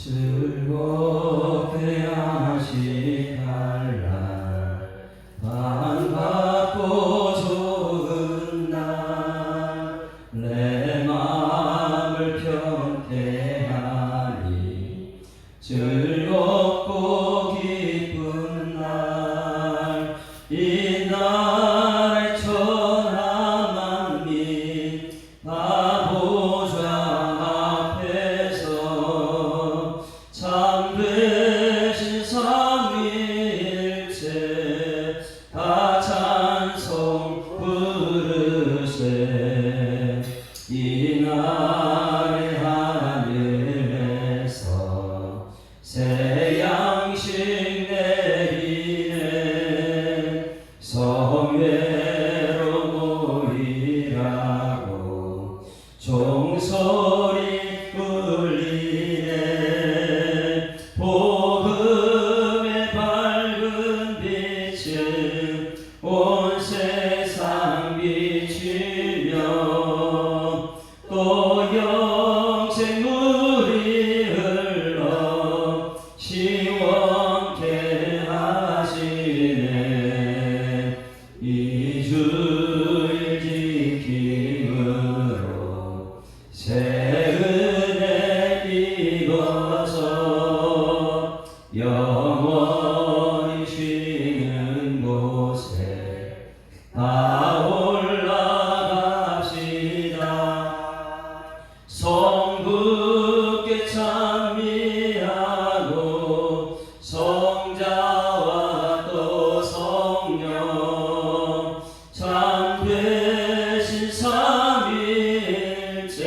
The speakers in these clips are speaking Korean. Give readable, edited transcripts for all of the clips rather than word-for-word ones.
즐겁게 하시갈 날 반갑고 좋은 날 내 마음을 편케 하니 즐겁고 기쁜 날 이 날의 천하 만민 다 보좌 앞에서 참되신 삼위일체 다 찬송 부르세. 이 날의 하늘에서 새 양식 내리네. 성회로 모이라고 종소리 울리네. 복음의 밝은 빛은 온 세상 비치며 또 영생 물이 흘러 시원케 하시네. 이 주일 지킴으로 새 은혜 입어서 영원히 쉬는 곳에 다 올라갑시다. 성부께 찬미하고 성자와 또 성령 참되신 삼위일체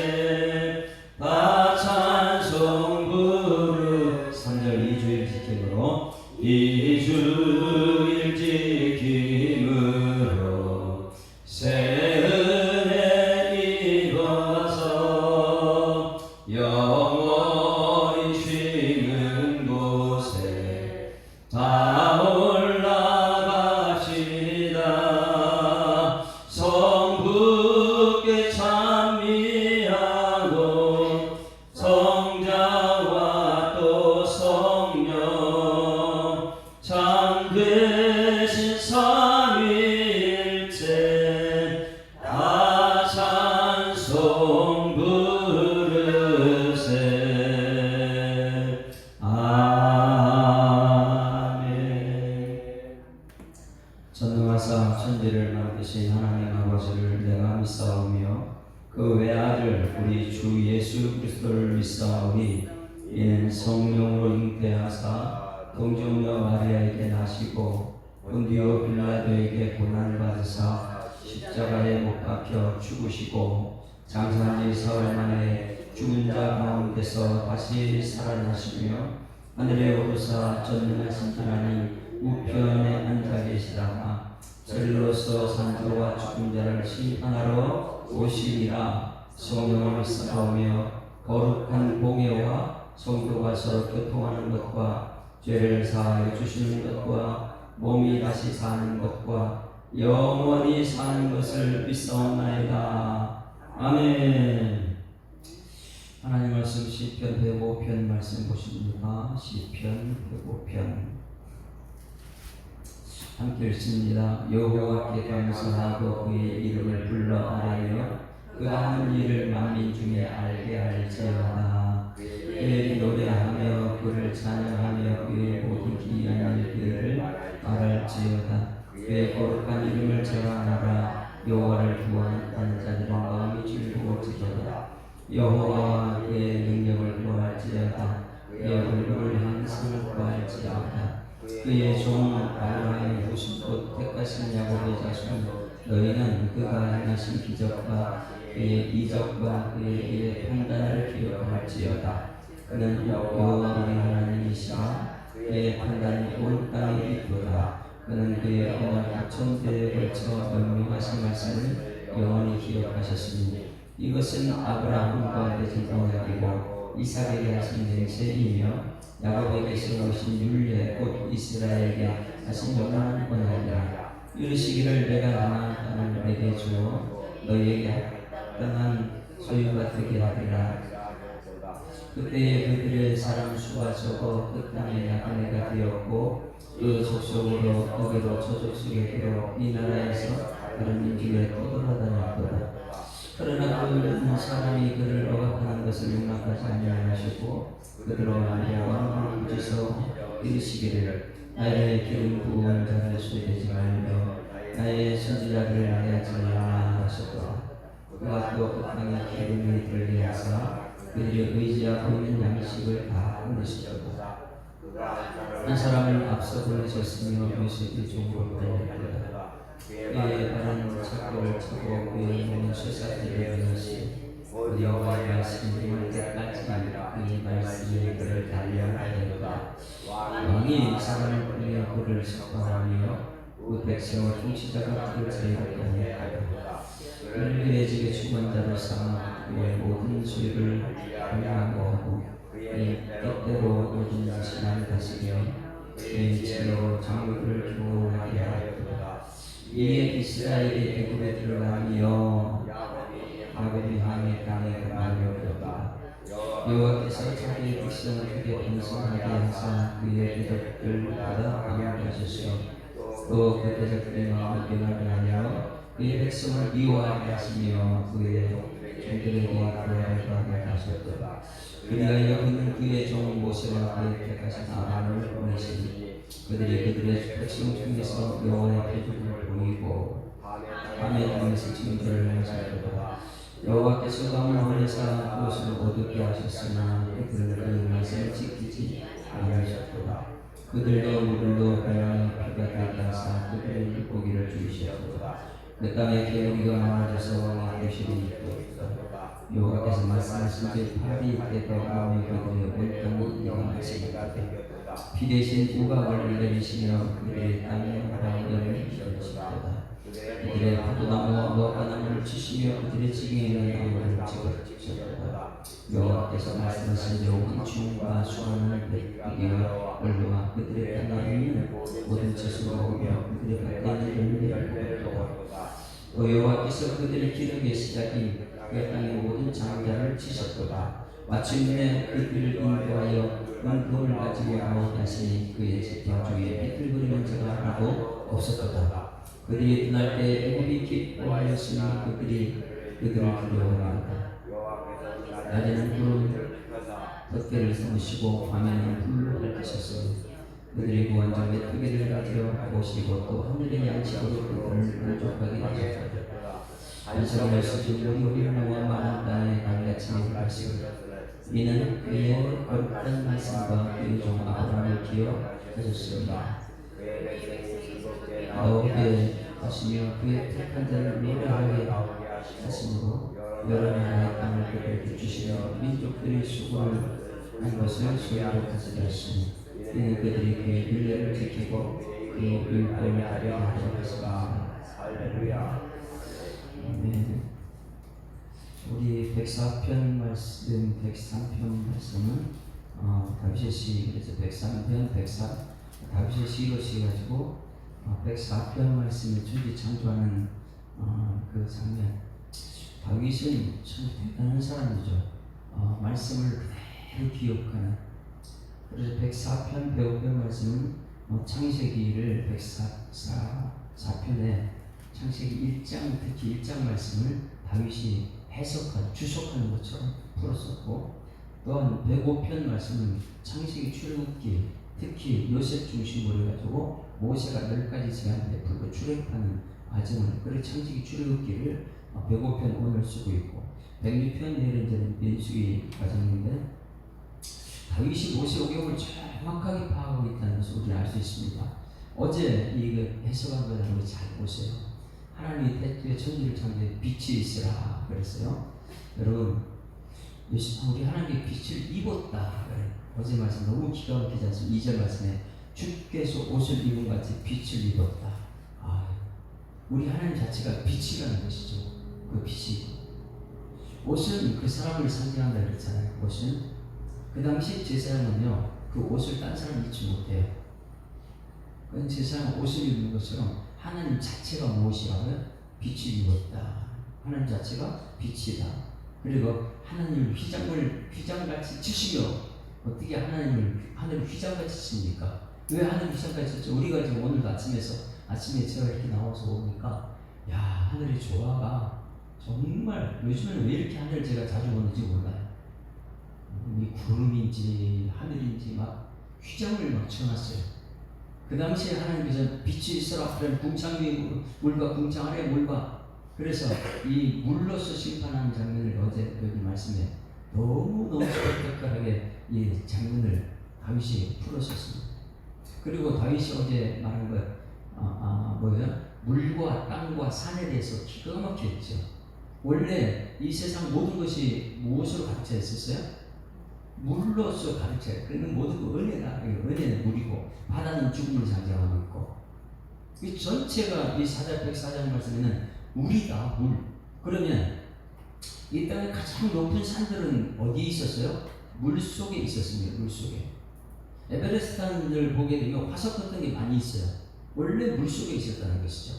다 찬송 부르. 3절 이주일 지킴으로 이주일 지킴으로 새 은혜 입어서 영원히 쉬는 곳에 다 올라갑시다. 성부께 찬미하고 성자와 또 성령 참되신 삼위일체 다 찬송 부르세. 아멘. 전능하사 천지를 만드신 하나님 아버지를 내가 믿사오며 그 외아들 우리 주 예수 그리스도를 믿사오니 이는 성령으로 잉태하사 동정녀 마리아에게 나시고 본디오 빌라도에게 고난받으사 십자가에 못 박혀 죽으시고 장사한 지 사흘 만에 죽은 자 가운데서 다시 살아나시며 하늘에 오르사 전능하신 하나님 우편에 앉아 계시다가 저리로서 산자와 죽은 자를 심판하러 오시리라. 성령을 믿사오며 거룩한 공예와 성도가 서로 교통하는 것과 죄를 사하여 주시는 것과 몸이 다시 사는 것과 영원히 사는 것을 믿사옵나이다. 아멘. 하나님 말씀 시편 105편 말씀 보십니다. 시편 105편 함께 읽습니다. 여호와께 감사하고 그의 이름을 불러 아뢰며 그 하는 일을 만민 중에 알게 할지어다. 그의 노래하며 그를 찬양하며 그의 모든 기이한 일들을 말할지어다. 그의 거룩한 이름을 자랑하라. 여호와를 구하는 자들은 마음이 즐거울지어다. 여호와와 그의 능력을 구할지어다. 그의 얼굴을 항상 구할지어다. 그의 종 아브라함의 후손 택하신 야곱의 자손 너희는 그가 행하신 기적과 그의 이적과 그의 판단을 기억할지어다. 그는 여호와 우리 하나님이시라. 그의 판단이 온 땅에 있도다. 그는 그의 언약 천대에 걸쳐 명령하신 말씀을 영원히 기억하셨으니 이것은 아브라함과 맺은 언약이고 이삭에게 하신 맹세이며 야곱에게 세우신 율례 곧 이스라엘에게 하신 영원한 언약이라. 이르시기를 내가 나는 땅을 내게 주어 너희에게 합당한 소유가 되게 하리라. 그때에 그들의 사람 수가 적어 그 땅에 나그네가 되었고 그 족속으로 그대로 저 족속에 들어 이 나라에서 다른 민족에 떠돌아다녔도다. 그러나 그 사람이 그를 억압하는 것을 용납하지 아니하시고 그들로 말미암아 왕을 부지서 이르시기를 나의 기름 부은 자를 소유되지 말며 나의 선지자들을 해하지 말라 하셨더라. 그가 또 그 땅에 기름이 들게 하사 그들이 의지하고 있는 양식을 다 보내시더라. 한 사람을 앞서 보내셨으며 요셉이 종으로 보내었더라. 그의 바른 착고를 차고 그의 몸은 쇠사태를 배웠으니 여호와의 말씀이 이룰 때까지 그의 말씀에 그를 달려하였더라. 왕이 사람을 보내 그를 석방하며 그 백성의 통치자가 그를 자유롭게 하였더라. 그는 그의 집에 죽은 자를 삼아 그의 모든 소유를 공유하고 그의 뜻대로 모든 신앙을 다스리며 그의 지혜로 장로들을 교훈하게 하였더라. 이에 이스라엘이 애굽에 들어가며 야곱이 함의 땅에 거하였더라. 여호와께서 자기의 백성을 크게 번성하게 하사 그의 대적들보다 강하게 하셨으며 또 그 대적들의 마음을 변하게 하여 그의 백성을 미워하게 하시며 그의 종들에게 구원을 받게 하셨더라. 그리하여 그는 그의 종 모세와 그의 택하신 아론을 보내시니 그들이 그들의 백성 중에서 여호와의 표적을 보이고 밤에 땅에서 징조를 하셨더라. 여호와께서 강론에서 그것을 어둡게 하셨으나 그들은 그 말씀을 지키지 아니하셨도다. 그들도 물도 고양이 피가 되게 하사 그들의 물고기를 주시었도다. 그 땅에 개구리가 많아져서 왕의 교실이 있도다. 여호와께서 말씀하신 지 8이 되도 마음에 그들의 온 땅이 이와 마찬가지다. 비 대신 우박을 내리시며 그들의 땅에 바람을 이루시도다. 그들의 포도나무와 무화과나무를 치시며 그들의 지경에 있는 나무를 찍어주셨도다. 여호와께서 말씀하신 여호와 주와 수많은 백기와 얼마와 그들의 땅에 있는 모든 채소를 먹으며 그들의 밭에 있는 열매를 먹었도다. 또 여호와께서 그들의 기름의 시작인 그 땅의 모든 장자를 치셨도다. 마침내 그들을 인도하여 은금을 가지고 나오게 하시니 그의 지팡 중에 비틀거리는 자가 하나도 없었도다. 그들이 떠날 때 애굽이 기뻐하였으니 그들이 그들을 두려워하였다. 낮에는 구름 덮개를 삼으시고 밤에는 불로 밝히셨으니 그들이 구원자 메뚜기를 가지러 오시고 또 하늘의 양식으로 그들을 만족하게 하셨다. 안성을 수준 우리 나와 많은 땅에 강같이 하시고 이는 그의 거룩한 말씀과 그의 종 아브라함을 기억하셨습니다. 나오게 하시며 그의 택한 자를 노래하게 하시므로 여러 나라의 땅을 그들에게 주시며 민족들의 수고를 한 것을 소유로 가져갔으니 이는 그들이 그의 율례를 지키고 그의 율법을 따르게 하려 하였습니다. 할렐루야. 우리 104편 말씀, 103편 말씀은 다윗의 시, 그래서 103편, 104 다윗의 시로 시가지고 104편 말씀을 천지 창조하는 그 장면. 다윗은 참 대단한 사람이죠. 말씀을 그대로 기억하는. 그래서 104편, 105편 말씀은 창세기를 104편에 창세기 1장, 특히 1장 말씀을 다윗이 해석한, 주석하는 것처럼 풀었었고, 또한 105편 말씀은 창세기 출애굽기, 특히 요셉 중심으로 해가지고 모세가 10가지 제안 베풀고 출애굽하는 과정을, 그래 창세기 출애굽기를 105편 오늘 쓰고 있고, 106편 내일은 이제 민수기 과정인데, 다윗이 모세 오경을 정확하게 파악하고 있다는 것을 우리는 알 수 있습니다. 어제 이 해석한 걸 한번 잘 보세요. 하나님이 태초에 천지를 창조해 빛이 있으라 그랬어요. 여러분, 우리 하나님께 빛을 입었다. 어제 말씀 너무 기가 막히지 않습니까? 2절 말씀에 주께서 옷을 입은 같이 빛을 입었다. 우리 하나님 자체가 빛이라는 것이죠. 그 빛이. 옷은 그 사람을 상징한다 그랬잖아요. 옷은. 그 당시 제사장은요, 그 옷을 딴 사람 입지 못해요. 그 제사장은 옷을 입는 것처럼 하나님 자체가 무엇이라고요? 빛을 입었다. 하나님 자체가 빛이다. 그리고 하나님을 휘장같이 치시며 어떻게 하나님을 휘장같이 칩니까? 왜 하나님 휘장같이 쳤죠? 우리가 지금 오늘 아침에 제가 이렇게 나와서 오니까 야, 하늘의 조화가 정말 요즘에는 왜 이렇게 하늘을 제가 자주 보는지 몰라요. 이 구름인지 하늘인지 막 휘장을 막 쳐놨어요. 그 당시에 하나님께서 빛이 있어라 그런 궁창 위에 물과 궁창 아래 물과, 그래서 이 물로서 심판하는 장면을 어제 여기 말씀에 너무너무 스펙타클하게 이 장면을 다윗이 풀었었습니다. 그리고 다윗이 어제 말한 것 뭐예요? 물과 땅과 산에 대해서 기가 막혔죠. 원래 이 세상 모든 것이 무엇으로 가르쳐 있었어요? 물로서 가르쳐요. 그는 모든 거 은혜다. 은혜는 물이고 바다는 죽음을 상징하고 있고, 이 전체가 이 104장 말씀에는 물이다. 물. 그러면 이 땅의 가장 높은 산들은 어디에 있었어요? 물 속에 있었습니다. 물 속에. 에베레스트 산을 보게 되면 화석 같은 게 많이 있어요. 원래 물 속에 있었다는 것이죠.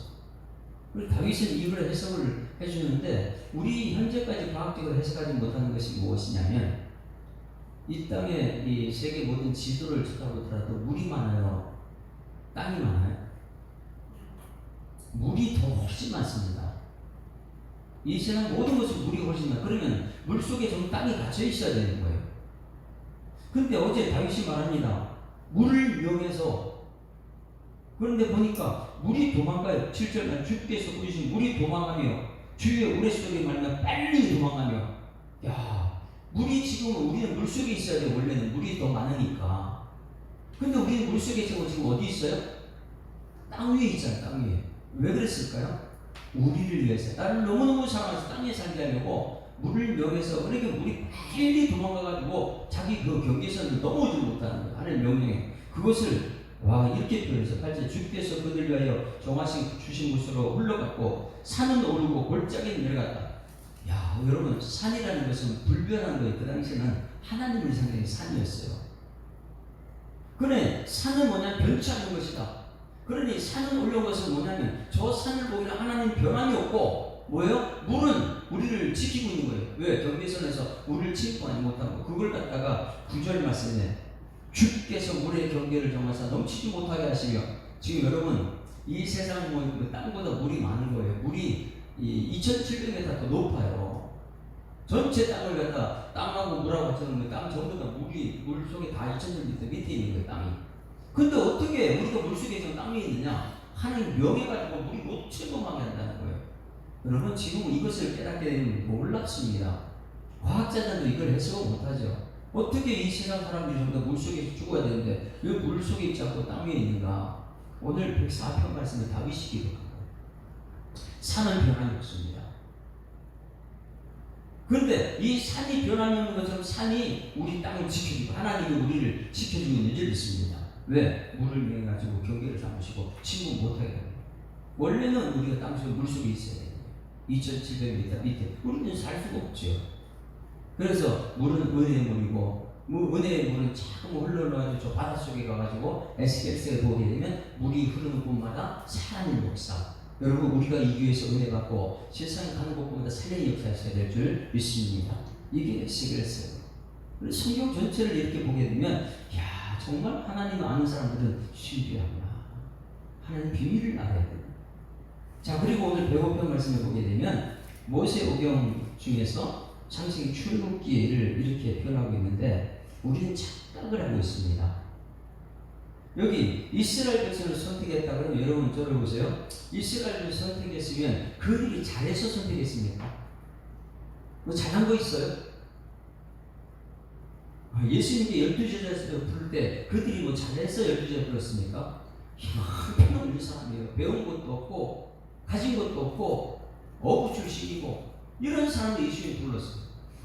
그리고 다윗은 이걸 해석을 해주는데, 우리 현재까지 과학적으로 해석하지 못하는 것이 무엇이냐면, 이 땅에 이 세계 모든 지도를 쳐다보더라도 물이 많아요? 땅이 많아요? 물이 더 훨씬 많습니다. 이 세상 모든 것이 물이 훨씬 많아요. 그러면 물 속에 좀 땅이 갇혀 있어야 되는 거예요. 근데 어제 다윗이 말합니다. 물을 이용해서, 그런데 보니까 물이 도망가요. 7절에 주께서 부르신 물이 도망가며 주의 우레소리 말하며 빨리 도망가며. 야, 물이 지금 우리는 물 속에 있어야 돼요. 원래는 물이 더 많으니까. 근데 우리는 물 속에 지금 어디 있어요? 땅 위에 있잖아요. 땅 위에. 왜 그랬을까요? 우리를 위해서. 나를 너무너무 사랑해서 땅 위에 살게 하려고 물을 명해서, 그러니까 물이 빨리 도망가가지고 자기 그 경계선을 넘어오지 못하는 거예요. 하나님 명령에. 그것을 이렇게 표현해서 8절 주께서 그들 위하여 정하신 주신 곳으로 흘러갔고 산은 오르고 골짜기는 내려갔다. 야, 여러분, 산이라는 것은 불변한 거예요. 그 당시에는 하나님을 상징하는 산이었어요. 그래, 산은 뭐냐? 변치 않는 것이다. 그러니 산은 올라온 것은 뭐냐면, 저 산을 보기는 하나님 변함이 없고, 뭐예요? 물은 우리를 지키고 있는 거예요. 왜? 경계선에서 우리를 침범하지 못하고, 그걸 갖다가 9절 말씀에 주께서 물의 경계를 정하사 넘치지 못하게 하시며, 지금 여러분, 이 세상 땅보다 물이 많은 거예요. 물이 2,700m 더 높아요. 전체 땅을 갖다 땅하고 물하고 합쳐놓으면 땅 전부 다 물 속에 다 2,000m 밑에 있는 거예요. 땅이. 근데 어떻게 우리가 물 속에 지금 땅이 있느냐? 하나님 명해가지고 물이 못 침범하게 한다는 거예요. 여러분, 지금 이것을 깨닫게 되면 몰랐습니다. 과학자들도 이걸 해석을 못하죠. 어떻게 이 세상 사람들이 전부 다 물 속에 죽어야 되는데 왜 물 속에 있지 않고 땅 위에 있는가? 오늘 104편 말씀에 다윗이 기록한 거예요. 산은 변함이 없습니다. 그런데 이 산이 변함이 없는 것처럼 산이 우리 땅을 지켜주고 하나님이 우리를 지켜주고 있는 줄 믿습니다. 왜? 물을 명해가지고 경계를 삼으시고 침범 못하게 합니다. 원래는 우리가 땅속에 물속에 있어야 돼요. 2,700m 밑에. 우리는 살 수가 없죠. 그래서 물은 은혜의 물이고, 은혜의 물은 자꾸 흘러가지고 저 바닷속에 가가지고 에스겔스에 보게 되면 물이 흐르는 곳마다 살아있는 역사. 여러분, 우리가 이 교회에서 은혜 받고 세상에 가는 곳마다 살리는 역사가 있어야 될 줄 믿습니다. 이게 에스겔스예요. 성경 전체를 이렇게 보게 되면, 야, 정말 하나님을 아는 사람들은 신비하구나. 하나님 비밀을 알아야 돼요. 자, 그리고 오늘 배고픈 말씀을 보게 되면 모세오경 중에서 창세기 출애굽기를 이렇게 표현하고 있는데, 우리는 착각을 하고 있습니다. 여기 이스라엘 백성을 선택했다 그러면 여러분 저를 보세요. 이스라엘을 선택했으면 그들이 잘해서 선택했습니까? 뭐 잘한 거 있어요? 예수님께 12제자 부를 때 그들이 뭐 잘해서 12제자 불렀습니까? 형편없는 사람이에요. 배운 것도 없고 가진 것도 없고 어부 출신이고 이런 사람들 예수님이 불렀어요.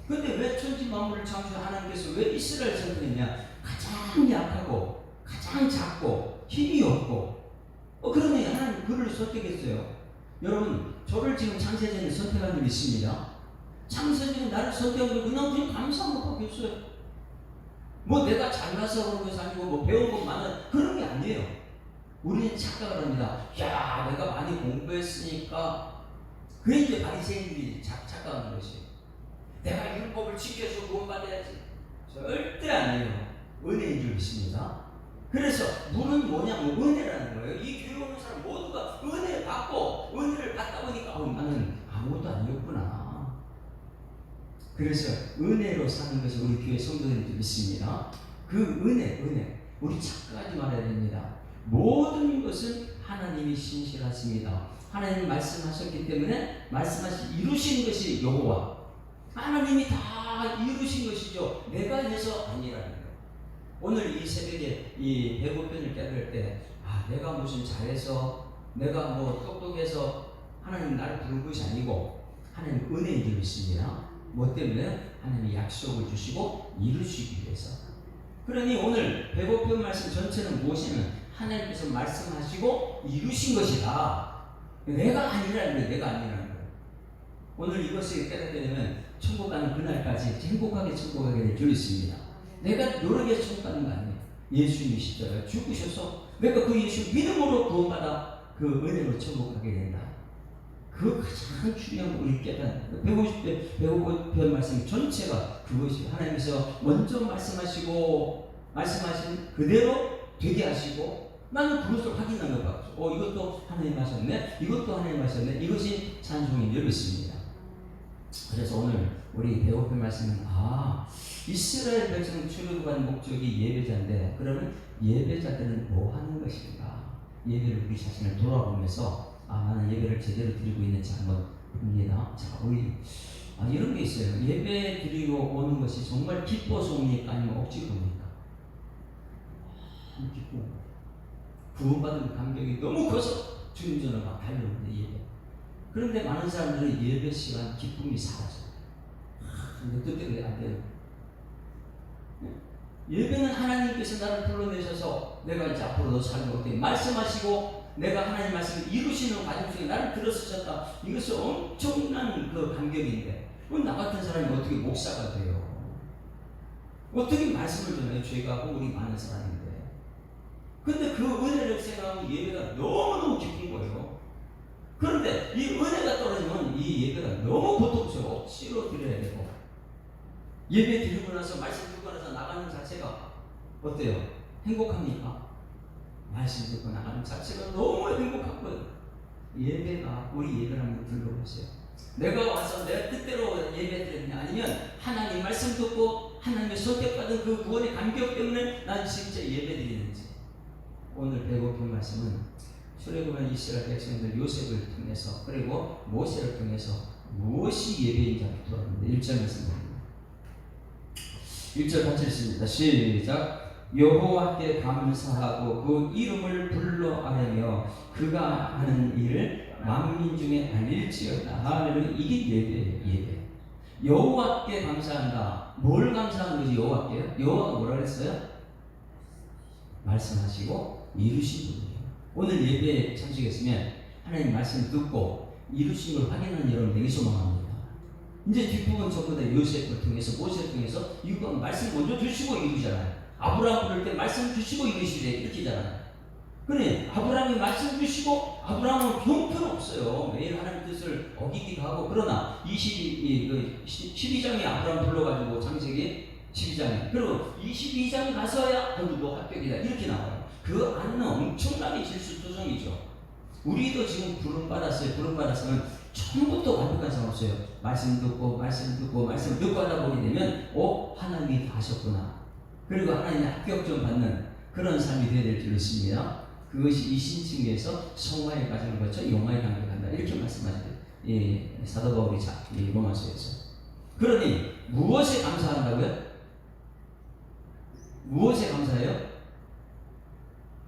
근데 왜 천지 만물을 창조한 하나님께서 왜 이스라엘 선택했냐? 가장 약하고 가장 작고 힘이 없고 그러면 하나님 그를 선택했어요. 여러분, 저를 지금 창세전에 선택한 줄 믿습니다. 창세전에 나를 선택한 줄 그냥 감사한 것밖에 없어요. 뭐 내가 잘나서 그런 것이 아니고 뭐 배운 것 많은 그런 게 아니에요. 우리는 착각을 합니다. 야, 내가 많이 공부했으니까. 그게 이제 바리새인들이 착각하는 것이에요. 내가 율법을 지켜서 구원받아야지. 절대 아니에요. 은혜인 줄 믿습니다. 그래서 물은 뭐냐면 은혜라는 거예요. 이 교회 오는 사람 모두가 은혜 받고 은혜를 받다 보니까 나는 아무것도 아니었구나. 그래서 은혜로 사는 것이 우리 교회 성도들인 줄 믿습니다. 그 은혜 우리 착각하지 말아야 됩니다. 모든 것은 하나님이 신실하십니다. 하나님 말씀하셨기 때문에 말씀하신 이루신 것이 여호와, 하나님이 다 이루신 것이죠. 내가 해서 아니라는 거예요. 오늘 이 새벽에 이 배고픔을 깨달을 때 내가 무슨 잘해서 내가 뭐 똑똑해서 하나님 나를 부른 것이 아니고 하나님 은혜인 줄 믿습니다. 뭐 때문에? 하나님이 약속을 주시고 이루시기 위해서. 그러니 오늘 배고픔 말씀 전체는 무엇이냐면 하나님께서 말씀하시고 이루신 것이다. 내가 아니라는 거예요. 내가 아니라는 거예요. 오늘 이것을 깨닫게 되면 천국 가는 그날까지 행복하게 천국 가게 될 줄 있습니다. 내가 노력해서 천국 가는 거 아니에요. 예수님이 십자가에 죽으셔서 내가 그 예수 믿음으로 구원받아 그 은혜로 천국 가게 된다. 그 가장 중요한 거 우리 깨닫는 150편, 150편 말씀 전체가 그것이 하나님께서 먼저 말씀하시고 말씀하신 그대로 되게 하시고 나는 그것을 확인하는 것 같죠. 이것도 하나님 하셨네, 이것도 하나님 하셨네. 이것이 찬송인 줄 믿습니다. 그래서 오늘 우리 배고픈 말씀은 이스라엘 백성 출애굽한 목적이 예배자인데 그러면 예배자들은 뭐 하는 것인가? 예배를 우리 자신을 돌아보면서 나는 예배를 제대로 드리고 있는지 한번 봅니다. 자, 우리 이런 게 있어요. 예배 드리고 오는 것이 정말 기뻐서 옵니까? 아니면 억지로 옵니까? 기뻐. 구원받은 감격이 너무 커서 주님 전에 막 달려오는데 예배. 그런데 많은 사람들은 예배 시간 기쁨이 사라져요. 근데 뜻대로 안 돼요. 예배는 하나님께서 나를 불러내셔서 내가 이제 앞으로 너 살고 어떻게 말씀하시고 내가 하나님 말씀을 이루시는 과정 속에 나를 들어서셨다. 이것은 엄청난 그 감격인데 나 같은 사람이 어떻게 목사가 돼요? 어떻게 말씀을 전해요? 죄가 우리 많은 사람인데. 근데 그 은혜를 생각하면 예배가 너무너무 기쁜 거예요. 그런데 이 은혜가 떨어지면 이 예배가 너무 고통스러워. 억지로 드려야 되고 예배 드리고 나서 말씀 듣고 나서 나가는 자체가 어때요? 행복합니까? 말씀 듣고 나가는 자체가 너무 행복한 거예요. 예배가 우리 예배를 한번 들어보세요. 내가 와서 내 뜻대로 예배 드렸냐 아니면 하나님 말씀 듣고 하나님의 선택받은 그 구원의 감격 때문에 난 진짜 예배 드리는지. 오늘 배고픈 말씀은 출애굽한 이스라엘 백성들 요셉을 통해서 그리고 모세를 통해서 무엇이 예배인지 돌아오는데 1절 말씀 봅니다. 1절 같이 읽습니다. 시작. 여호와께 감사하고 그 이름을 불러하려며 그가 하는 일을 만민 중에 알릴지어다. 할렐루야. 이게 예배예요. 예배. 여호와께 감사한다. 뭘 감사하는 거지? 여호와께요? 여호와가 뭐라 그랬어요? 말씀하시고 이루신 분이에요. 오늘 예배에 참석했으면 하나님 말씀 듣고 이루신 걸 확인하는 여러분 되게 소망합니다. 이제 뒷부분 전부 다 요셉을 통해서 모세를 통해서 이거 말씀 먼저 주시고 이루잖아요. 아브라함 부를 때 말씀 주시고 이루시래 이렇게잖아요. 그래 아브라함이 말씀 주시고 아브라함은 형편없어요. 매일 하나님 뜻을 어기기도 하고. 그러나 12장에 아브라함 불러가지고 창세기 12장에 그리고 22장 가서야 너 합격이다 이렇게 나와요. 그 안은 엄청나게 질수투성이죠. 우리도 지금 부름받았어요. 부름받았으면 처음부터 완벽한 사람 없어요. 말씀 듣고 하다 보게 되면 하나님이 다 하셨구나. 그리고 하나님의 합격점 받는 그런 삶이 되어야 될 줄 믿습니다. 그것이 이 신층에서 성화의 과정을 거쳐 영화에 감격한다. 이렇게 말씀하시죠. 사도 바울이 로마서에서. 그러니 무엇에 감사한다고요? 무엇에 감사해요?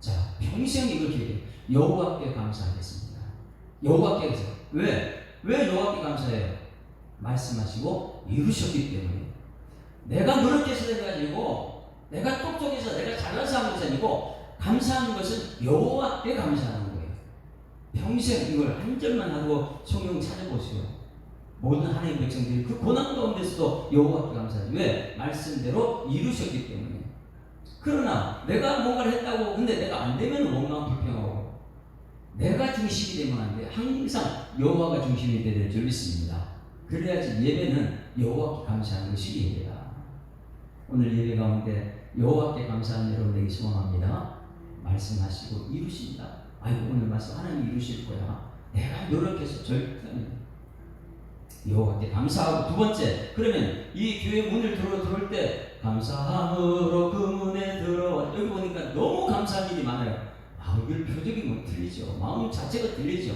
자, 평생 이렇게 얘기해요. 여호와께 감사하겠습니다. 여호와께 감사. 왜 여호와께 감사해요? 말씀하시고 이루셨기 때문에. 내가 노력해서 된 게 아니고 내가 똑똑해서 내가 잘나서 하는 것이 아니고 감사하는 것은 여호와께 감사하는 거예요. 평생 이걸 한 절만 하고 성경 찾아보세요. 모든 하나님의 백성들이 그 고난 가운데서도 여호와께 감사하지. 왜? 말씀대로 이루셨기 때문에. 그러나 내가 뭔가를 했다고 근데 내가 안 되면 원망 불평하고 내가 중심이 되면 안 돼. 항상 여호와가 중심이 되야 될 줄 믿습니다. 그래야지 예배는 여호와께 감사하는 것이 예배다. 오늘 예배 가운데 여호와께 감사하는 여러분에게 소망합니다. 말씀하시고 이루신다. 아이고 오늘 말씀 하나님 이루실 거야. 내가 노력해서 절대 여호와께 감사하고, 두 번째, 그러면 이 교회 문을 들어올 때 감사함으로 그 문에 들어와. 여기 보니까 너무 감사한 일이 많아요. 얼굴 표정이 뭐 들리죠. 마음 자체가 들리죠.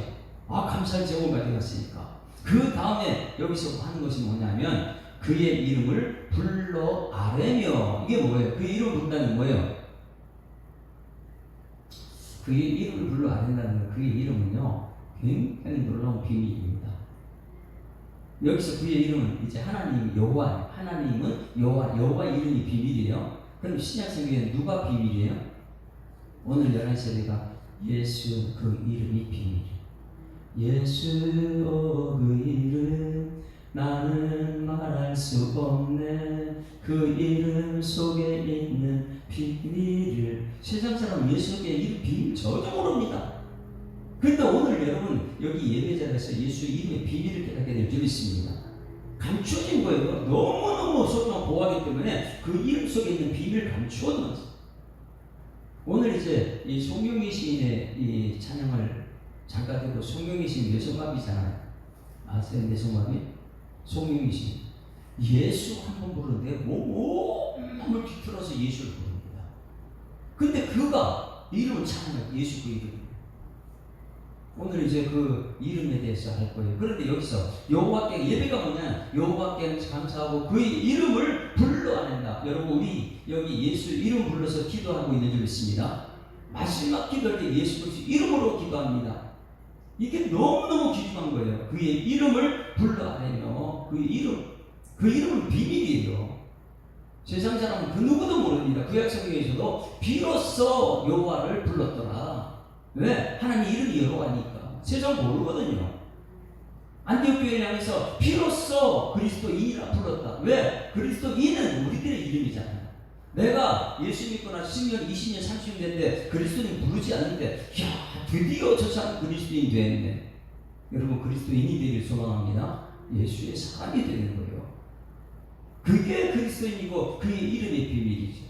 감사할 제목을 가져갔으니까. 그 다음에 여기서 하는 것이 뭐냐면 그의 이름을 불러 아뢰며. 이게 뭐예요? 그의 이름을 부른다는 게 뭐예요? 그의 이름을 불러 아뢰는다는 거, 그의 이름은요 굉장히 놀라운 비밀입니다. 여기서 그의 이름은 이제 하나님 여호와, 하나님은 여호와 이름이 비밀이에요. 그럼 신약성경에는 누가 비밀이에요? 오늘 11시에 우리가 예수 그 이름이 비밀이에요. 예수 그 이름 나는 말할 수 없네. 그 이름 속에 있는 비밀을. 세상 사람 예수의 이름 비밀 전혀 모릅니다. 그런데 오늘 여러분 여기 예배자에서 예수 이름의 비밀을 깨닫게 될 줄이 있습니다. 감추어진 거예요. 너무너무 소중한 보호하기 때문에 그 이름 속에 있는 비밀을 감추어둔 거죠. 오늘 이제 이 송영기 시인의 이 찬양을 잠깐 듣고, 송영기 시인 뇌성마비잖아요. 아세요? 뇌성마비? 송영기 시인 예수 한 번 부르는데 몸을 뒤틀어서 예수를 부릅니다. 근데 그가 이름을 찬양해요. 예수 그 이름. 오늘 이제 그 이름에 대해서 할 거예요. 그런데 여기서 여호와께, 예배가 뭐냐? 여호와께 감사하고 그의 이름을 불러 아낸다. 여러분 우리 여기 예수 이름 불러서 기도하고 있는 줄 믿습니다. 마지막 기도할 때 예수 그리스도 이름으로 기도합니다. 이게 너무너무 귀중한 거예요. 그의 이름을 불러 아내며. 그의 이름, 그 이름은 비밀이에요. 세상 사람은 그 누구도 모릅니다. 구약 성경에서도 비로소 여호와를 불렀더라. 왜? 하나님 이름이 여호와니까. 세상 모르거든요. 안디옥 교회를 향해서 비로소 그리스도인이라 불렀다. 왜? 그리스도인은 우리들의 이름이잖아요. 내가 예수 믿고 나 10년, 20년, 30년 됐는데 그리스도인 부르지 않는데, 야 드디어 저 사람 그리스도인이 됐네. 여러분 그리스도인이 되길 소망합니다. 예수의 사람이 되는 거예요. 그게 그리스도인이고 그의 이름의 비밀이죠.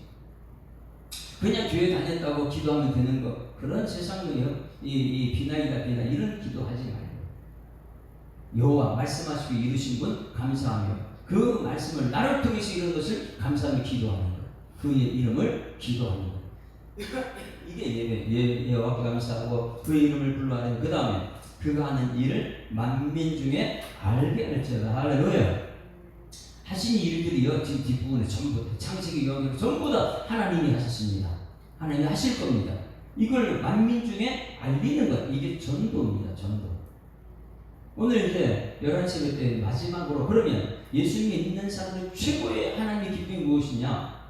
그냥 교회 다녔다고 기도하면 되는 것, 그런 세상의 이 비나이다 비나 이런 기도하지 말고, 여호와 말씀하시고 이루신 분 감사하며 그 말씀을 나를 통해서 이룬 것을 감사하며 기도하는 것, 그의 이름을 기도하는 것. 이게 예배. 여호와께 감사하고 그의 이름을 불러하는. 그 다음에 그가 하는 일을 만민 중에 알게 할지어다. 할렐루야. 하신 일들이요 지금 뒷부분에 전부 창세기 영역 전부 다 하나님이 하셨습니다. 하나님이 하실 겁니다. 이걸 만민 중에 알리는 것, 이게 전도입니다. 전도. 오늘 이제 11시 때 마지막으로, 그러면 예수님이 믿는 사람들 최고의 하나님의 기쁨이 무엇이냐?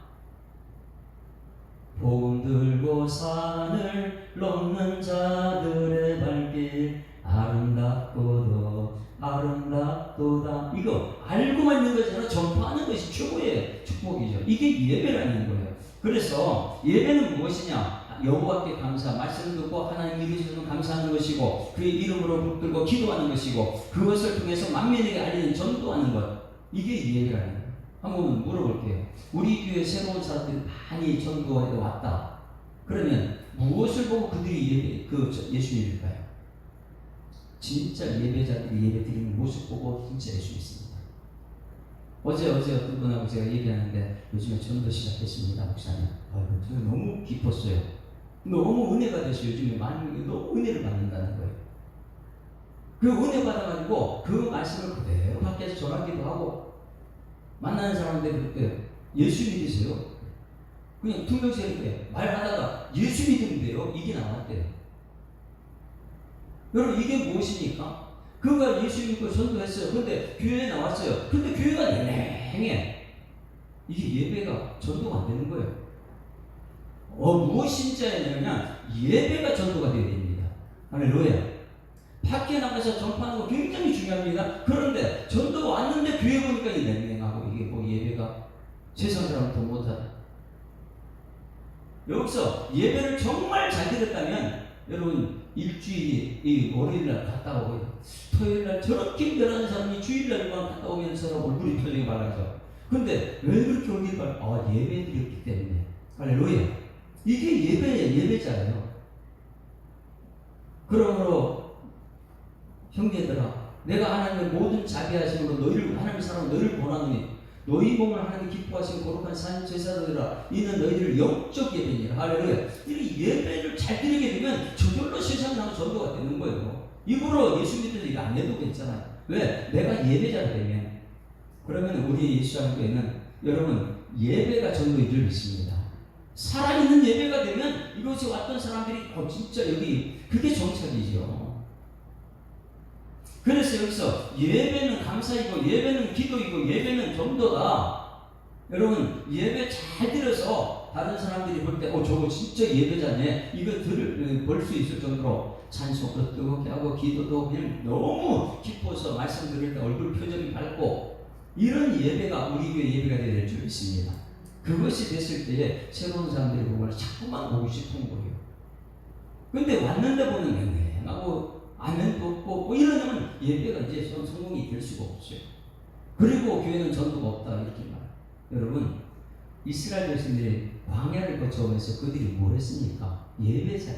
복음 들고 산을 넘는 자들의 발길 아름답고도 아름답도다. 이거 알고만 있는 것이 아니라 전파하는 것이 최고의 축복이죠. 이게 예배라는 거예요. 그래서 예배는 무엇이냐? 여호와께 감사, 말씀 듣고 하나님 이루시는 감사하는 것이고, 그의 이름으로 붙들고 기도하는 것이고, 그것을 통해서 만민에게 알리는 전도하는 것, 이게 예배라는 거예요. 한번 물어볼게요. 우리 교회 새로운 사람들이 많이 전도해 왔다. 그러면 무엇을 보고 그들이 예수 믿을까요? 진짜 예배자들이 예배 드리는 모습 보고 진짜 예수 믿습니다. 어제 어떤 분하고 제가 얘기하는데, 요즘에 전도 시작했습니다, 목사님. 저 너무 기뻤어요. 너무 은혜가 됐어요. 요즘에 많은 너무 은혜를 받는다는 거예요. 그 은혜 받아가지고 그 말씀을 그대로 밖에서 전하기도 하고, 만나는 사람들 그때 예수 믿으세요? 그냥 퉁명스럽게 이렇게 말하다가 예수 믿으면 이게 나왔대요. 여러분 이게 무엇입니까? 그가 예수 믿고 전도했어요. 근데 교회에 나왔어요. 근데 교회가 냉랭해. 이게 예배가 전도가 안 되는 거예요. 무엇이 진짜냐면 예배가 전도가 되어야 됩니다. 할렐루야. 밖에 나가서 전파하는 거 굉장히 중요합니다. 그런데 전도가 왔는데 교회 보니까 냉랭하고, 이게 뭐 예배가 세상 사람 더 못하다. 여기서 예배를 정말 잘 드렸다면 여러분 일주일이 이 월요일날 갔다 오고 토요일날 저렇게 힘들어하는 사람이 주일날만 갔다 오면서 얼굴이 표정이 밝아져. 근데 왜 그렇게 얼굴이 밝아? 예배 드렸기 때문에. 할렐루야. 이게 예배잖아요. 그러므로 형제들아, 내가 하나님의 모든 자비하심으로 너희를, 하나님의 사람 너희를 권하노니 너희 몸을 하나님 기뻐하시는 거룩한 산 제사들이라. 이는 너희들 영적 예배니라. 할렐루야. 이 예배를 잘 드리게 되면 저절로 세상 나는 전도가 되는 거예요. 입으로 예수 믿어서 이거 안 해도 괜찮아요. 왜? 내가 예배자가 되면. 그러면 우리 예수님께는 여러분 예배가 전도인 줄 믿습니다. 살아있는 예배가 되면 이곳에 왔던 사람들이 진짜 여기 그게 정착이죠. 그래서 여기서 예배는 감사이고 예배는 기도이고 예배는 전도다. 여러분 예배 잘 들어서 다른 사람들이 볼 때 저거 진짜 예배자네 이거 볼 수 있을 정도로 찬송도 뜨겁게 하고 기도도 그냥 너무 기뻐서 말씀 들을 때 얼굴 표정이 밝고 이런 예배가 우리 교회 예배가 될 줄 믿습니다. 그것이 됐을 때에 새로운 사람들이 보고 자꾸만 오고 싶은 거예요. 근데 왔는데 보는 맹맹하고 아멘도 없고 이러면 예배가 이제 성공이 될 수가 없죠. 그리고 교회는 전도가 없다 이렇게 말해요. 여러분 이스라엘 백성들이 광야를 거쳐오면서 그들이 뭘 했습니까? 예배자.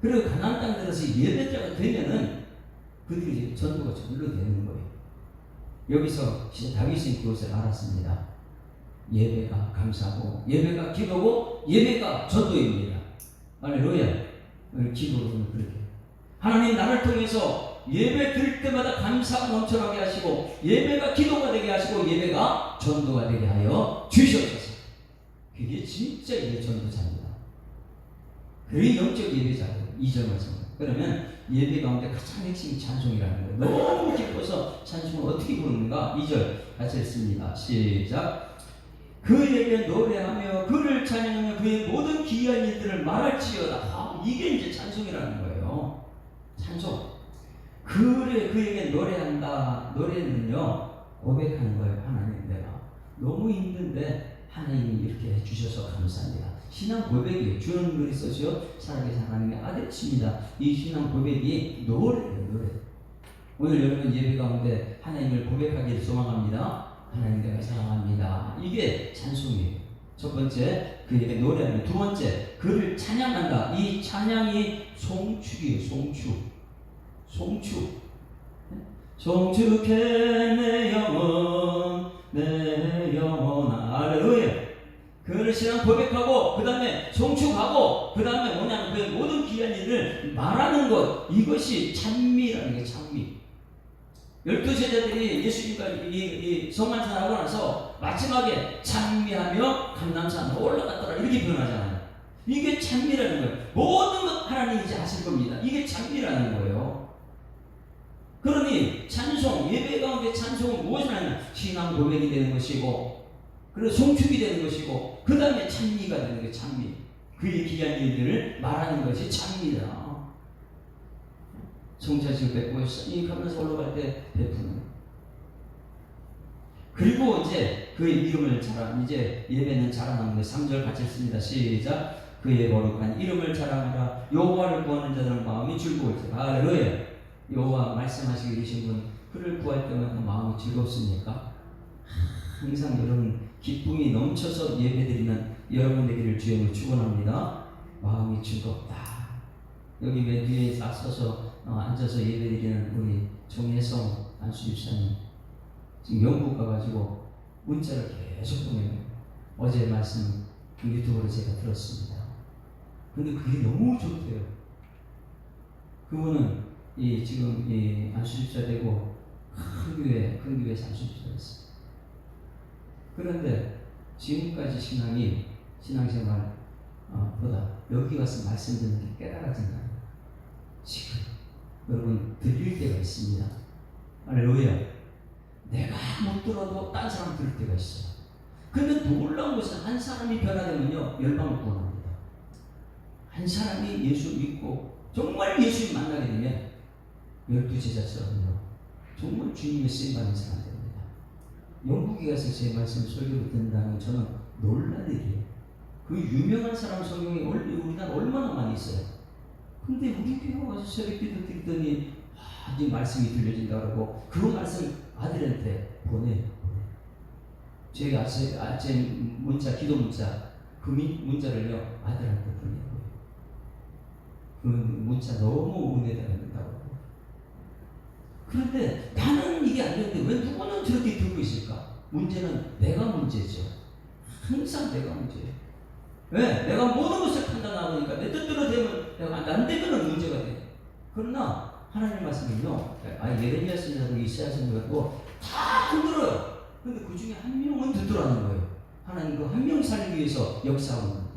그리고 가나안 땅 들어서 예배자가 되면은 그들이 전도가 절로 되는 거예요. 여기서 다윗은 그것을 알았습니다. 예배가 감사고 예배가 기도고 예배가 전도입니다. 할렐루야. 기도로는 그렇게 하나님 나를 통해서 예배 드릴 때마다 감사가 넘쳐나게 하시고 예배가 기도가 되게 하시고 예배가 전도가 되게 하여 주시옵소서. 그게 진짜 전도자입니다. 그게 영적 예배자예요. 이점을 성. 그러면 예배 가운데 가장 핵심이 찬송이라는 거예요. 너무 기뻐서 찬송을 어떻게 부르는가? 2절 같이 했습니다. 시작. 그에게 노래하며 그를 찬양하며 그의 모든 기이한 일들을 말할지어다. 이게 이제 찬송이라는 거예요. 찬송. 그에게 노래한다. 노래는요 고백하는 거예요. 하나님 내가 너무 힘든데 하나님이 이렇게 해주셔서 감사합니다. 신앙 고백이에요. 주는 그리스도시요 살아계신 하나님의 아들이십니다. 이 신앙 고백이 노래예요. 노래. 오늘 여러분 예배 가운데 하나님을 고백하기를 소망합니다. 하나님 내가 사랑합니다. 이게 찬송이에요. 첫 번째 그에게 노래하는, 두 번째 그를 찬양한다. 이 찬양이 송축이에요. 송축해 내 영혼 내 영혼아. 할렐루야. 그를 신앙 고백하고 그 다음에 송축하고 그 다음에 뭐냐면 그 모든 귀한 일을 말하는 것, 이것이 찬미라는 게 찬미. 12제자들이 예수님과 이 성만찬하고 나서 마지막에 찬미하며 감람산 올라갔더라 이렇게 표현하잖아요. 이게 찬미라는 거예요. 모든 것 하나님이 이제 하실 겁니다. 이게 찬미라는 거예요. 그러니 찬송, 예배 가운데 찬송은 무엇을 하냐? 신앙 고백이 되는 것이고 그리고 송축이 되는 것이고 그 다음에 찬미가 되는 거예요. 찬미. 그의 귀한 일들을 말하는 것이 찬미다. 성찬식을 뵙고 이 가면서 올라갈 때 베푸는. 그리고 이제 그의 이름을 이제 예배는 자랑하는데 3절 같이 했습니다. 시작. 그의 거룩한 이름을 자랑하라. 여호와를 구하는 자들은 마음이 즐거울지라. 할렐루야. 여호와 말씀하시기 계신 분, 그를 구할 때마다 마음이 즐겁습니까? 항상 여러분 기쁨이 넘쳐서 예배드리는 여러분 되기를 주님으로 축원합니다. 마음이 즐겁다. 여기 맨 뒤에 딱 서서 앉아서 예배드리는 우리 정혜성 안수집사님 지금 영국 가가지고 문자를 계속 보내요. 어제 말씀 유튜브로 제가 들었습니다. 근데 그게 너무 좋대요. 그분은 지금 안수집사 되고 큰 교회에서 안수집사 됐어요. 그런데 지금까지 신앙생활 보다 여기 와서 말씀 듣는 게 깨달아진다. 지금 여러분 들릴 때가 있습니다. 할렐루야. 내가 못 들어도 딴 사람 들을 때가 있어요. 근데 놀라운 것은 한 사람이 변화되면요 열방을 구원합니다. 한 사람이 예수 믿고 정말 예수님 만나게 되면 12제자처럼요 정말 주님의 쓰임받는 사람 됩니다. 영국에 가서 제 말씀 설교를 듣는다는 저는 놀랄 일이에요. 그 유명한 사람 성경에 우리나라 얼마나 많이 있어요. 근데 우리 교회 와서 새벽 기도 드리더니 네 말씀이 들려진다 그러고 그 말씀 아들한테 보내. 제가 아침 문자, 기도 문자, 그 문자를요 아들한테 보내고요. 그 문자 너무 은혜가 된다고. 그런데 나는 이게 안 되는데 왜 누구는 저렇게 듣고 있을까? 문제는 내가 문제죠. 항상 내가 문제예요. 왜? 내가 모든 것을 판단하니까 내 뜻대로 되면 내가 안 되면 문제가 돼. 그러나 하나님 말씀은요, 예레미야 선지자도 이사야 선지자도 다 흔들어요. 근데 그 중에 한 명은 듣더라는 거예요. 하나님 그 한 명 살기 위해서 역사하고 있는데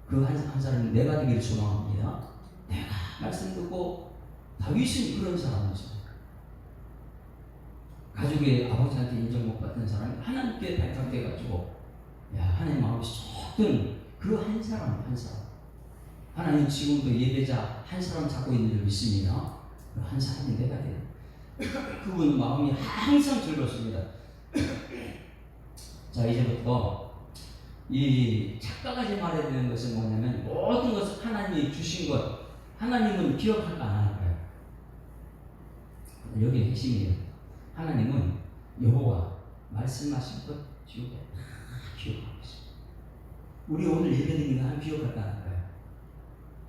그 한 사람이 내가 되기를 소망합니다. 내가 말씀 듣고 다윗은 그런 사람이죠. 가족의 아버지한테 인정 못 받는 사람이 하나님께 발탁돼가지고 하나님 마음이 쏙 드는 그 한 사람. 하나님 지금도 예배자 한 사람 잡고 있는 줄 믿습니다. 그 한 사람이 내가 돼요. 그분 마음이 항상 즐겁습니다. 자, 이제부터 이 착각하지 말아야 되는 것은 뭐냐면 모든 것을 하나님이 주신 것 하나님은 기억할까 안 할까요? 여기 핵심이에요. 하나님은 여호와 말씀하신 것 기억해. 기억하고 있어요. 우리 오늘 예배드리는 거 하나님 기억할까 안 할까요?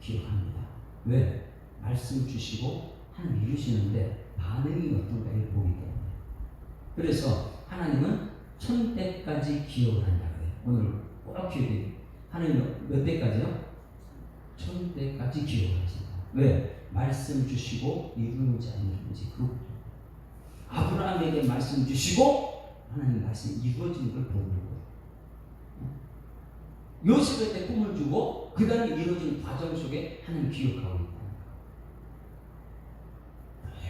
기억합니다. 왜? 말씀 주시고 하나님 이루시는데 반응이 어떤가를 보기 때문에. 그래서 하나님은 1000대까지 기억을 한다 그래요. 오늘 꼭 기억해요. 하나님은 몇 대까지요? 1000대까지 기억을 하신다. 왜? 말씀 주시고 이루는지 안 이루는지 그거. 아브라함에게 말씀 주시고 하나님 말씀이 이루어지는 걸 보는 거예요. 요셉에게 꿈을 주고 그 다음에 이루어진 과정 속에 하나님 기억하고 있다.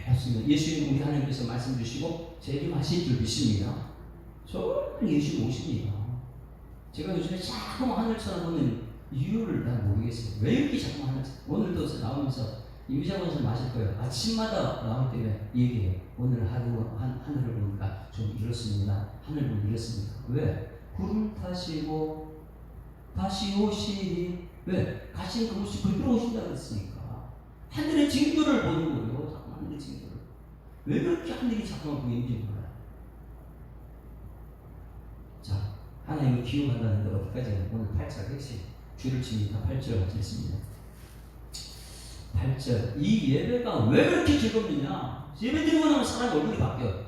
맞습니다. 예수님 우리 하나님께서 말씀 주시고 재림하실 줄 믿습니다. 정말 예수님 오십니다. 제가 요즘에 자꾸 하늘 쳐다보는 이유를 난 모르겠어요. 왜 이렇게 자꾸 하늘 오늘도 나오면서 임장원에서 마실 거예요. 아침마다 나올 때 얘기해요. 오늘 하루 하늘을 보니까 좀 이렇습니다. 하늘 보니 이렇습니다. 왜? 구름 타시고 다시 오시니 왜? 가신 그곳이 그대로 오신다고 했으니까 하늘의 징조를 보는 거예요. 자꾸 하늘의 징조를. 왜 그렇게 하늘이 자꾸만 보이는지 몰라요. 자, 하나님을 기억한다는데 어디까지 오늘 8절 핵심 줄을 칩니다. 8절 하겠습니다. 8절 이 예배가 왜 그렇게 즐겁느냐? 예배 드리고 나면 사람 얼굴이 바뀌어요.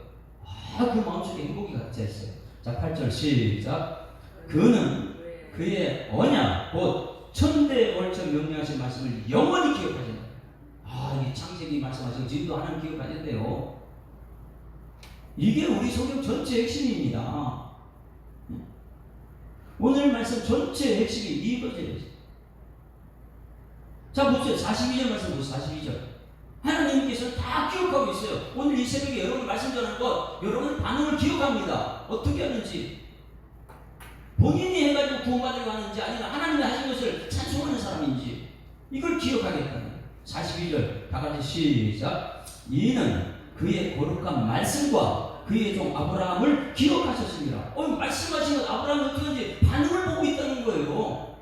그 마음속에 행복이 같이 있어요. 자, 8절 시작. 그는 그의 언약 곧 천대에 걸쳐 명령하신 말씀을 영원히 기억하신다. 이 창세기 말씀하신 지금도 하나님 기억하신대요. 이게 우리 성경 전체 핵심입니다. 오늘 말씀 전체 핵심이 이거죠. 자, 보세요. 42절 말씀 보세요. 42절. 하나님께서 다 기억하고 있어요. 오늘 이 새벽에 여러분 말씀 전하는 것, 여러분 반응을 기억합니다. 어떻게 하는지. 본인이 해가지고 구원받으려고 하는지, 아니면 하나님이 하신 것을 찬송하는 사람인지, 이걸 기억하겠다는 거예요. 42절. 다 같이 시작. 이는 그의 거룩한 말씀과 그의 종 아브라함을 기억하셨습니다. 말씀하신 것 아브라함이 어떻게 하는지 반응을 보고 있다는 거예요.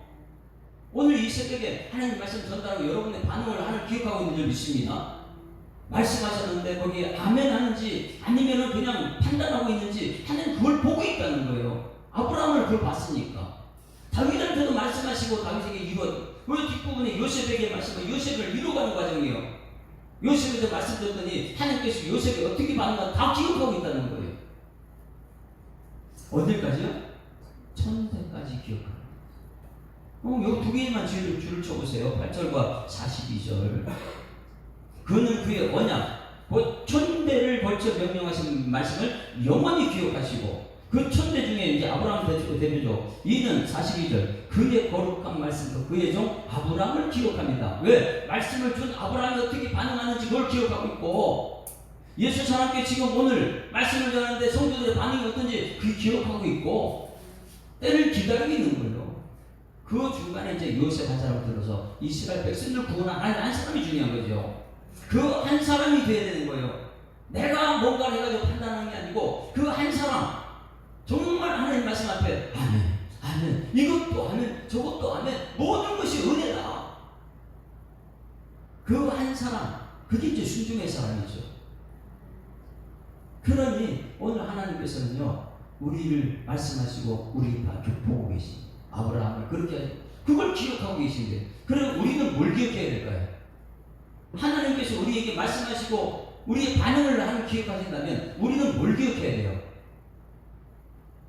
오늘 이 새벽에 하나님 말씀 전달하고 여러분의 반응을 하나님 기억하고 있는 줄 믿습니다. 말씀하셨는데 거기에 아멘 하는지 아니면 그냥 판단하고 있는지 하나님 그걸 보고 있다는 거예요. 아브라함을 그걸 봤으니까. 다윗한테도 말씀하시고 다윗에게 이루어. 왜 뒷부분에 요셉에게 말씀하고 요셉을 이루어가는 과정이에요. 요셉에게 말씀드렸더니 하나님께서 요셉이 어떻게 반응하는가 다 기억하고 있다는 거예요. 어디까지요? 1000대까지 기억합니다. 여기 두 개만 줄을 쳐보세요. 8절과 42절. 그는 그의 언약, 곧 1000대를 걸쳐 명령하신 말씀을 영원히 기억하시고, 그 1000대 중에 이제 아브라함 대표죠. 이는 42절. 그의 거룩한 말씀과 그의 종 아브라함을 기억합니다. 왜? 말씀을 준 아브라함이 어떻게 반응하는지 그걸 기억하고 있고, 예수 사람께 지금 오늘 말씀을 전하는데 성도들의 반응이 어떤지 그 기억하고 있고, 때를 기다리고 있는 거예요. 그 중간에 이제 요셉 한 사람을 들어서 이스라엘 백성들 구원한 한 사람이 중요한 거죠. 그 한 사람이 돼야 되는 거예요. 내가 뭔가를 해가지고 판단하는 게 아니고 그 한 사람 정말 하나님 말씀 앞에 아멘, 아멘, 이것도 아멘, 저것도 아멘, 모든 것이 은혜다. 그 한 사람, 그게 이제 순종 중의 사람이죠. 그러니 오늘 하나님께서는요, 우리를 말씀하시고 우리 다 보고 계십니다. 아브라함을 그렇게 그걸 기억하고 계신데, 그럼 우리는 뭘 기억해야 될까요? 하나님께서 우리에게 말씀하시고 우리의 반응을 하는 기억하신다면 우리는 뭘 기억해야 돼요?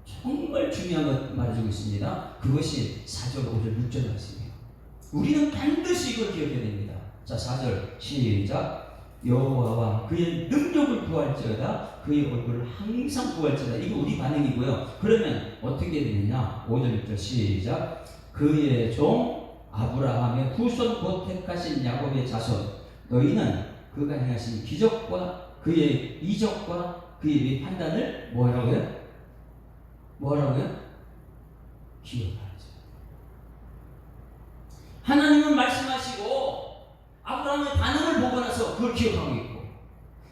정말 중요한 것 말해주고 있습니다. 그것이 4절, 5절, 6절 말씀이에요. 우리는 반드시 이걸 기억해야 됩니다. 자, 4절 시작. 여호와와 그의 능력을 구할지어다 그의 얼굴을 항상 구할지어다. 이거 우리 반응이고요. 그러면 어떻게 되느냐? 5절 6절 시작. 그의 종 아브라함의 후손 곧 택하신 야곱의 자손 너희는 그가 행하신 기적과 그의 이적과 그의 판단을 뭐라고요? 기억하죠. 하나님은 말씀하시고 아브라함의 반응을 보고 나서 그걸 기억하고 있고,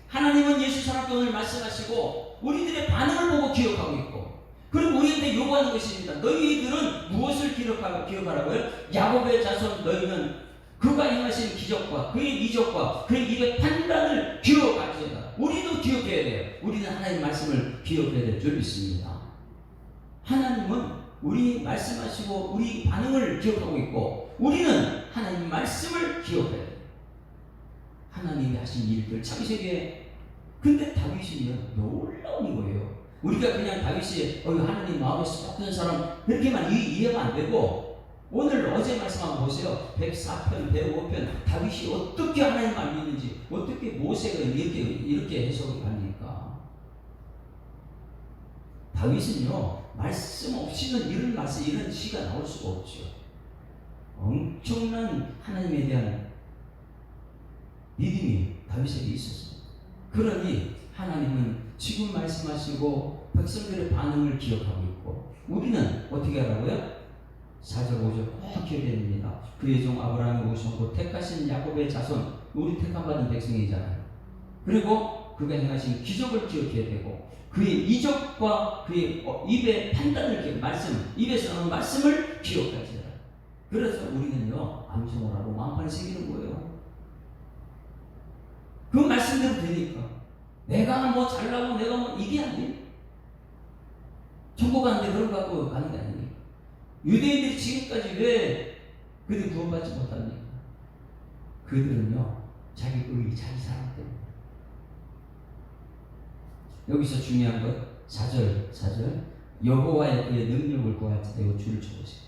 하나님은 예수 사랑께 오늘 말씀하시고 우리들의 반응을 보고 기억하고 있고, 그리고 우리한테 요구하는 것입니다. 너희들은 무엇을 기억하라고요? 야곱의 자손 너희는 그가 행하신 기적과 그의 이적과 그의 일의 판단을 기억할지어다. 우리도 기억해야 돼요. 우리는 하나님의 말씀을 기억해야 될 줄 믿습니다. 하나님은 우리 말씀하시고 우리 반응을 기억하고 있고, 우리는 하나님 말씀을 기억해야 돼요. 하나님이 하신 일들 창세기에. 근데 다윗이요 놀라운 거예요. 우리가 그냥 다윗이 하나님 마음에 쏙든 사람 이렇게만 이해가 안 되고, 오늘 어제 말씀 한번 보세요. 104편, 105편 다윗이 어떻게 하나님 말 믿는지, 어떻게 모세가 이렇게 해석을 합니까? 다윗은요 말씀 없이는 이런 시가 나올 수가 없죠. 엄청난 하나님에 대한 믿음이 다윗에게 있었습니다. 그러니 하나님은 지금 말씀하시고 백성들의 반응을 기억하고 있고, 우리는 어떻게 하라고요? 4절 5절 꼭 기억해야 됩니다. 그의 종 아브라함의 후손 곧 택하신 야곱의 자손, 우리 택함받은 백성이잖아요. 그리고 그가 행하신 기적을 기억해야 되고, 그의 이적과 그의 입의 판단을 말씀, 입에서 나오는 말씀을 기억하지라. 그래서 우리는요 암송을 하고 마음판에 새기는 거예요. 그 말씀대로 되니까 내가 뭐 잘나고 내가 뭐 이게 아니에요. 천국 가는데 그런 거 갖고 가는 게 아니에요. 유대인들이 지금까지 왜 그들이 구원받지 못합니까? 그들은요 자기 의리, 자기 사랑 때문에. 여기서 중요한 것 4절 여호와의 그의 능력을 구할 때 이거 줄을 쳐보세요.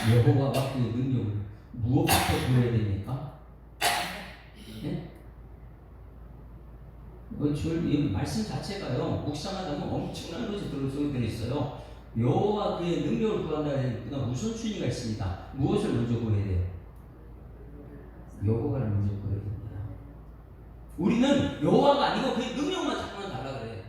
여호와가 그의 능력을 무엇부터 구해야 됩니까? 예? 이 말씀 자체가요 묵상하다 보면 엄청난 것이 들어있어요. 여호와 그의 능력을 구한다는 우선순위가 있습니다. 무엇을 먼저 구해야 돼요? 여호와를 먼저 구해야 됩니다. 우리는 여호와가 아니고 그의 능력만 자꾸만 달라 그래요.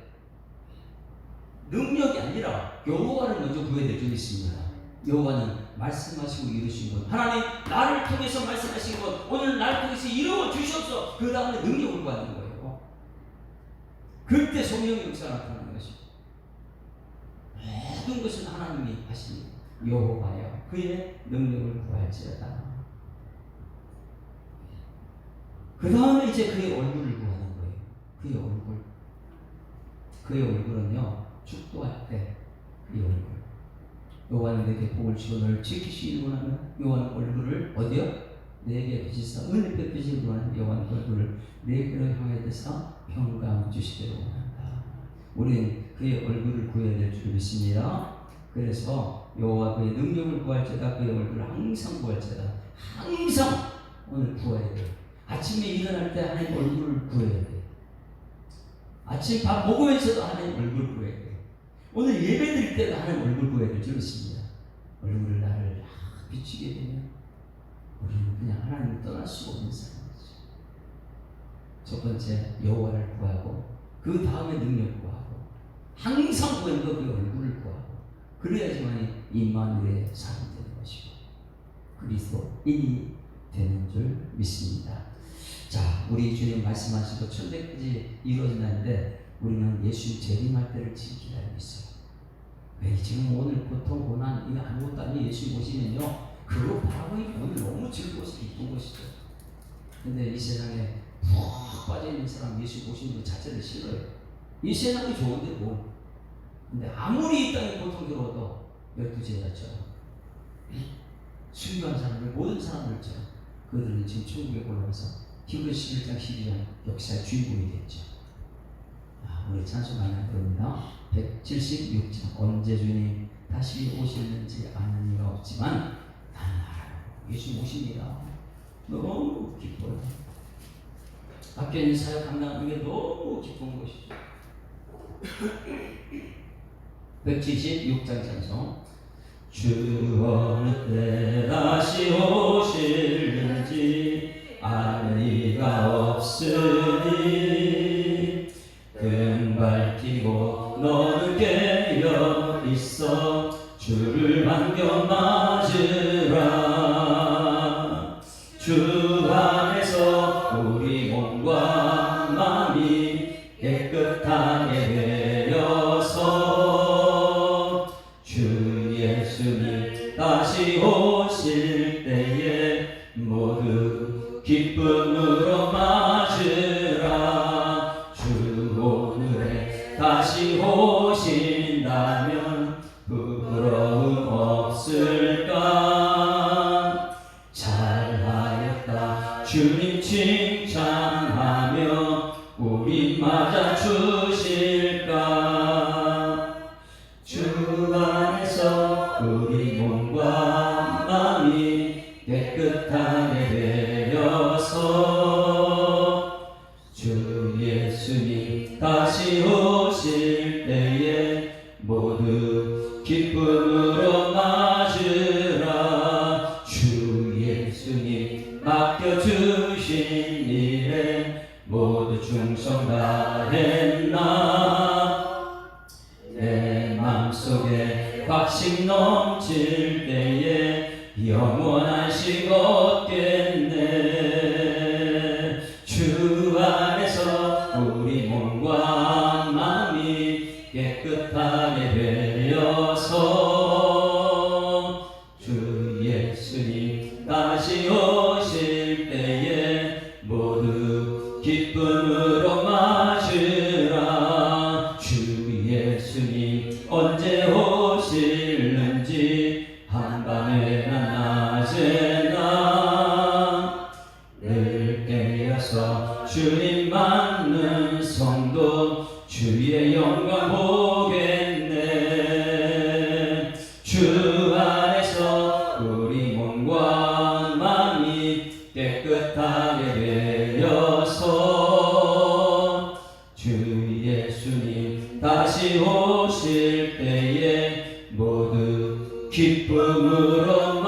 능력이 아니라 여호와를 먼저 구해야 될 줄 있습니다. 여호와는 말씀하시고 이루신 것, 하나님 나를 통해서 말씀하신 것, 오늘 나를 통해서 이루어 주셔서 그 다음에 능력을 구하는 거예요. 그때 성령의 역사가 나타나는 것입니다. 모든 것은 하나님이 하신 여호와여 그의 능력을 구할지어다. 그 다음에 이제 그의 얼굴을 구하는 거예요. 그의 얼굴. 그의 얼굴은요 축도할 때 그의 얼굴. 여호와는 내게 복을 주시고 너를 지키시기를 원하면 여호와는 얼굴을 어디요? 내게 비치사 은혜 베푸시기를 원하는 여호와는 얼굴을 내게로 향하여 대사 평강 주시기를 원한다. 우리는 그의 얼굴을 구해야 될 줄 믿습니다. 그래서 여호와 그의 능력을 구할지어다 그의 얼굴을 항상 구할지어다. 항상 오늘 구해야 돼요. 아침에 일어날 때 하나님 얼굴을 구해야 돼요. 아침 밥 먹으면서도 하나님 얼굴 구해야 돼요. 오늘 예배 드릴 때도 하나님 얼굴 구해야 될 줄 믿습니다. 얼굴을 나를 비추게 되면 우리는 그냥 하나님을 떠날 수가 없는 사람이죠. 첫 번째 여호와를 구하고 그 다음에 능력 구하고 항상 구하는 그 얼굴을 구하고 그래야지만 임마누엘의 사람이 되는 것이고 그리스도인이 되는 줄 믿습니다. 자, 우리 주님 말씀하시고 천대까지 이루어진다는데 우리는 예수 재림할 때를 지금 기다리고 있어요. 왜 지금 오늘 고통, 고난 이거 아무것도 아니에요. 예수 보시면요 그거 바라보니 오늘 너무 즐거워서 기쁜 것이죠. 근데 이 세상에 푹 빠져있는 사람 예수 보시는 것 자체를 싫어요. 이 세상이 좋은데 뭐. 근데 아무리 이 땅에 고통스러워도 12제자처럼 순교한 사람들, 모든 사람들처럼 그들은 지금 천국에 올라가서 히브리서 11장 12장 역사의 주인공이 됐죠. 우리 찬송 많이 할 겁니다. 176장 언제 주님 다시 오실는지 아는 이가 없지만 나는 알아요. 예수 오십니다. 너무 기뻐요. 밖에 있는 사역 감당하는 게 너무 기쁜 것이죠. 176장 찬송. 주 어느 때 다시 오실는지 아는 이가 없으니 금 밝히고 너는 깨어 있어 주를 반겨 맞으라. 주 안에서 우리 몸과 마음이 깨끗하게 되어서 주 예수님 다시 오실 때에 모두 기쁨으로 맞으라. 주 오늘에 다시 오신다면 부끄러움 없을까. 잘하였다 주님 칭찬하며 우리 맞아 주실까. 주 안에서 우리 몸과 마음이 깨끗하게 되어서 주 예수님 다시 오실 때에 모두 기쁨으로 맞으라. 주 예수님 맡겨주신 일에 모두 충성 다했나. 내 맘속에 확신 넘칠 때에 영원한 식 얻겠네. 주 안에서 우리 몸과 마음이 깨끗하게 되어서 주 예수님 다시 오실 때에 모두 기쁨으로 맞으라. 주 예수님 언제 오실는지 한밤에나 낮에나 늘 깨어서 주님 맞는 성도 주의 영광 보겠네. 주 안에서 우리 몸과 마음이 깨끗하게 되어서 주 예수님 다시 오실 때에 모두 기쁨으로